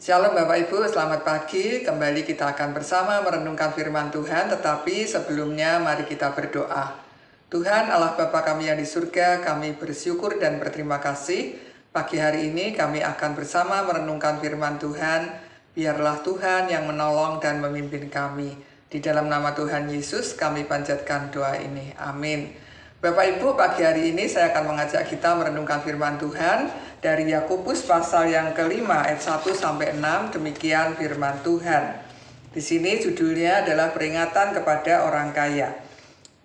Shalom Bapak Ibu, selamat pagi. Kembali kita akan bersama merenungkan firman Tuhan, tetapi sebelumnya mari kita berdoa. Tuhan Allah Bapa kami yang di surga, kami bersyukur dan berterima kasih. Pagi hari ini kami akan bersama merenungkan firman Tuhan. Biarlah Tuhan yang menolong dan memimpin kami. Di dalam nama Tuhan Yesus kami panjatkan doa ini. Amin. Bapak Ibu, pagi hari ini saya akan mengajak kita merenungkan firman Tuhan dari Yakobus pasal yang kelima ayat 1-6. Demikian firman Tuhan. Di sini judulnya adalah peringatan kepada orang kaya.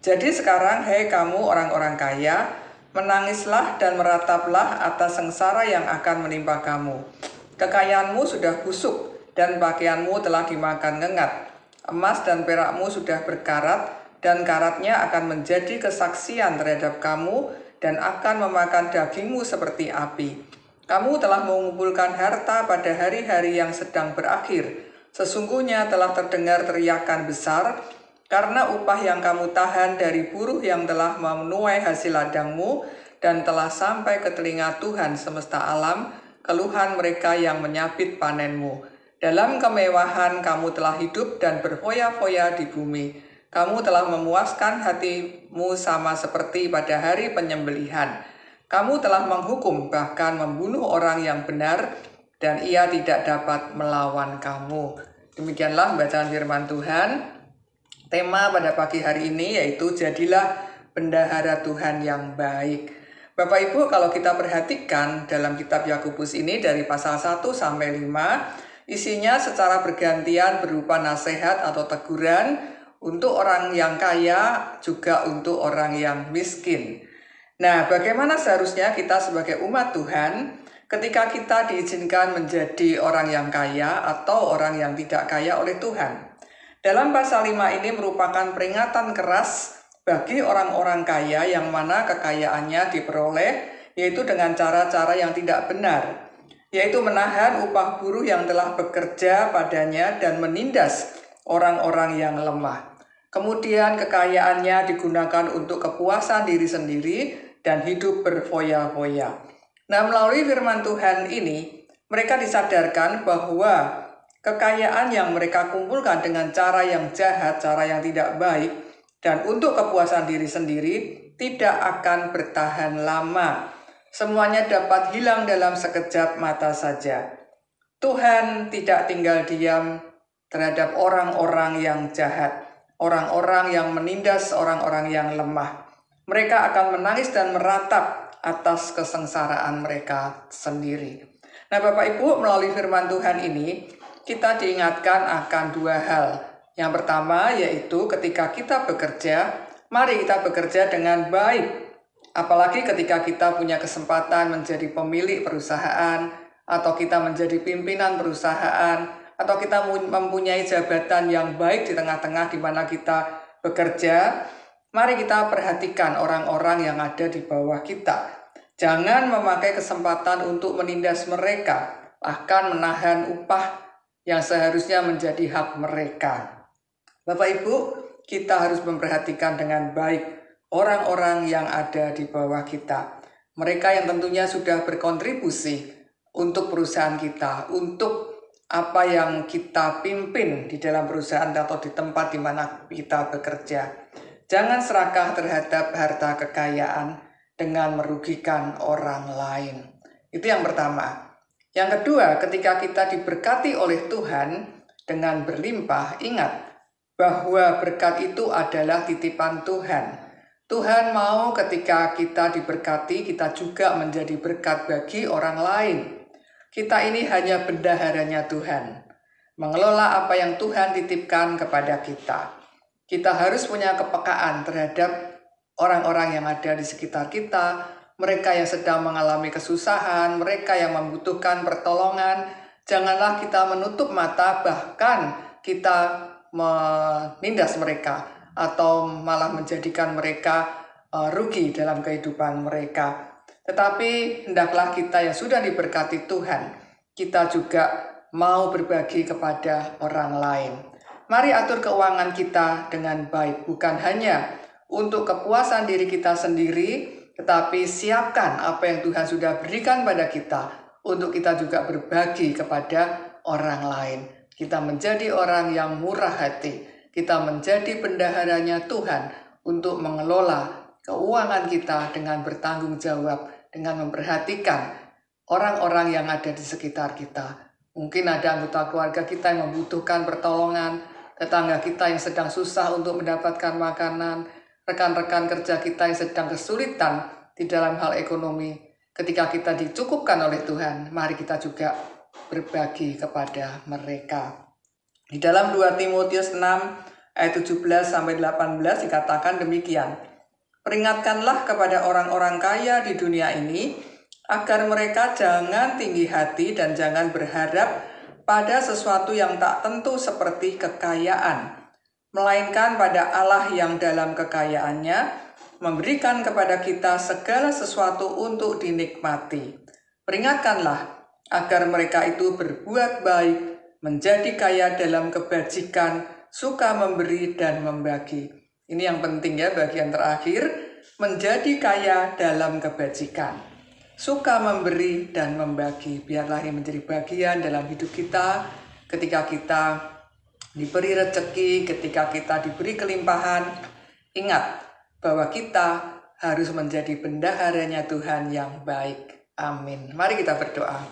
Jadi sekarang, hei kamu orang-orang kaya, menangislah dan merataplah atas sengsara yang akan menimpa kamu. Kekayaanmu sudah busuk dan pakaianmu telah dimakan ngengat. Emas dan perakmu sudah berkarat, dan karatnya akan menjadi kesaksian terhadap kamu dan akan memakan dagingmu seperti api. Kamu telah mengumpulkan harta pada hari-hari yang sedang berakhir. Sesungguhnya telah terdengar teriakan besar, karena upah yang kamu tahan dari buruh yang telah menuai hasil ladangmu dan telah sampai ke telinga Tuhan semesta alam, keluhan mereka yang menyabit panenmu. Dalam kemewahan kamu telah hidup dan berfoya-foya di bumi. Kamu telah memuaskan hatimu sama seperti pada hari penyembelihan. Kamu telah menghukum bahkan membunuh orang yang benar, dan ia tidak dapat melawan kamu. Demikianlah bacaan firman Tuhan. Tema pada pagi hari ini yaitu jadilah bendahara Tuhan yang baik. Bapak Ibu, kalau kita perhatikan dalam kitab Yakobus ini dari pasal 1-5, isinya secara bergantian berupa nasihat atau teguran untuk orang yang kaya, juga untuk orang yang miskin. Nah, bagaimana seharusnya kita sebagai umat Tuhan ketika kita diizinkan menjadi orang yang kaya atau orang yang tidak kaya oleh Tuhan? Dalam pasal 5 ini merupakan peringatan keras bagi orang-orang kaya yang mana kekayaannya diperoleh, yaitu dengan cara-cara yang tidak benar, yaitu menahan upah buruh yang telah bekerja padanya dan menindas orang-orang yang lemah. Kemudian kekayaannya digunakan untuk kepuasan diri sendiri dan hidup berfoya-foya. Nah, melalui firman Tuhan ini, mereka disadarkan bahwa kekayaan yang mereka kumpulkan dengan cara yang jahat, cara yang tidak baik, dan untuk kepuasan diri sendiri tidak akan bertahan lama. Semuanya dapat hilang dalam sekejap mata saja. Tuhan tidak tinggal diam terhadap orang-orang yang jahat. Orang-orang yang menindas orang-orang yang lemah. Mereka akan menangis dan meratap atas kesengsaraan mereka sendiri. Nah, Bapak Ibu, melalui firman Tuhan ini, kita diingatkan akan dua hal. Yang pertama yaitu ketika kita bekerja, mari kita bekerja dengan baik. Apalagi ketika kita punya kesempatan menjadi pemilik perusahaan, atau kita menjadi pimpinan perusahaan, atau kita mempunyai jabatan yang baik di tengah-tengah di mana kita bekerja, mari kita perhatikan orang-orang yang ada di bawah kita. Jangan memakai kesempatan untuk menindas mereka, bahkan menahan upah yang seharusnya menjadi hak mereka. Bapak Ibu, kita harus memperhatikan dengan baik orang-orang yang ada di bawah kita. Mereka yang tentunya sudah berkontribusi untuk perusahaan kita, untuk apa yang kita pimpin di dalam perusahaan atau di tempat di mana kita bekerja. Jangan serakah terhadap harta kekayaan dengan merugikan orang lain. Itu yang pertama. Yang kedua, ketika kita diberkati oleh Tuhan dengan berlimpah, ingat bahwa berkat itu adalah titipan Tuhan. Tuhan mau ketika kita diberkati, kita juga menjadi berkat bagi orang lain. Kita ini hanya bendaharanya Tuhan, mengelola apa yang Tuhan titipkan kepada kita. Kita harus punya kepekaan terhadap orang-orang yang ada di sekitar kita, mereka yang sedang mengalami kesusahan, mereka yang membutuhkan pertolongan. Janganlah kita menutup mata, bahkan kita menindas mereka, atau malah menjadikan mereka rugi dalam kehidupan mereka. Tetapi hendaklah kita yang sudah diberkati Tuhan, kita juga mau berbagi kepada orang lain. Mari atur keuangan kita dengan baik, bukan hanya untuk kepuasan diri kita sendiri, tetapi siapkan apa yang Tuhan sudah berikan pada kita, untuk kita juga berbagi kepada orang lain. Kita menjadi orang yang murah hati. Kita menjadi bendaharanya Tuhan untuk mengelola keuangan kita dengan bertanggung jawab, dengan memperhatikan orang-orang yang ada di sekitar kita. Mungkin ada anggota keluarga kita yang membutuhkan pertolongan, tetangga kita yang sedang susah untuk mendapatkan makanan, rekan-rekan kerja kita yang sedang kesulitan di dalam hal ekonomi. Ketika kita dicukupkan oleh Tuhan, mari kita juga berbagi kepada mereka. Di dalam 2 Timotius 6 ayat 17-18 dikatakan demikian. Peringatkanlah kepada orang-orang kaya di dunia ini, agar mereka jangan tinggi hati dan jangan berharap pada sesuatu yang tak tentu seperti kekayaan, melainkan pada Allah yang dalam kekayaannya memberikan kepada kita segala sesuatu untuk dinikmati. Peringatkanlah agar mereka itu berbuat baik, menjadi kaya dalam kebajikan, suka memberi dan membagi. Ini yang penting ya, bagian terakhir, menjadi kaya dalam kebajikan, suka memberi dan membagi. Biarlah ini menjadi bagian dalam hidup kita ketika kita diberi rezeki, ketika kita diberi kelimpahan. Ingat bahwa kita harus menjadi bendaharanya Tuhan yang baik. Amin. Mari kita berdoa.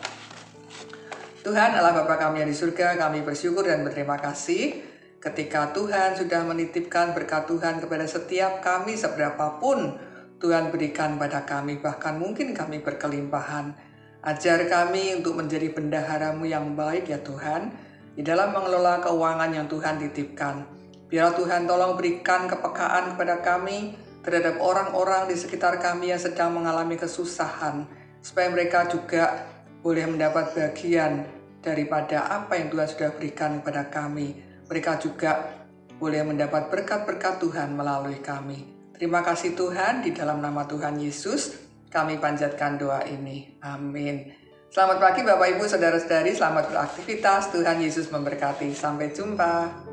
Tuhan Allah Bapa kami yang di surga, kami bersyukur dan berterima kasih ketika Tuhan sudah menitipkan berkat Tuhan kepada setiap kami seberapapun Tuhan berikan pada kami, bahkan mungkin kami berkelimpahan. Ajar kami untuk menjadi bendahara-Mu yang baik ya Tuhan, di dalam mengelola keuangan yang Tuhan titipkan. Biar Tuhan tolong berikan kepekaan kepada kami terhadap orang-orang di sekitar kami yang sedang mengalami kesusahan, supaya mereka juga boleh mendapat bagian daripada apa yang Tuhan sudah berikan kepada kami. Mereka juga boleh mendapat berkat-berkat Tuhan melalui kami. Terima kasih Tuhan, di dalam nama Tuhan Yesus kami panjatkan doa ini. Amin. Selamat pagi Bapak Ibu Saudara-saudari, selamat beraktivitas. Tuhan Yesus memberkati. Sampai jumpa.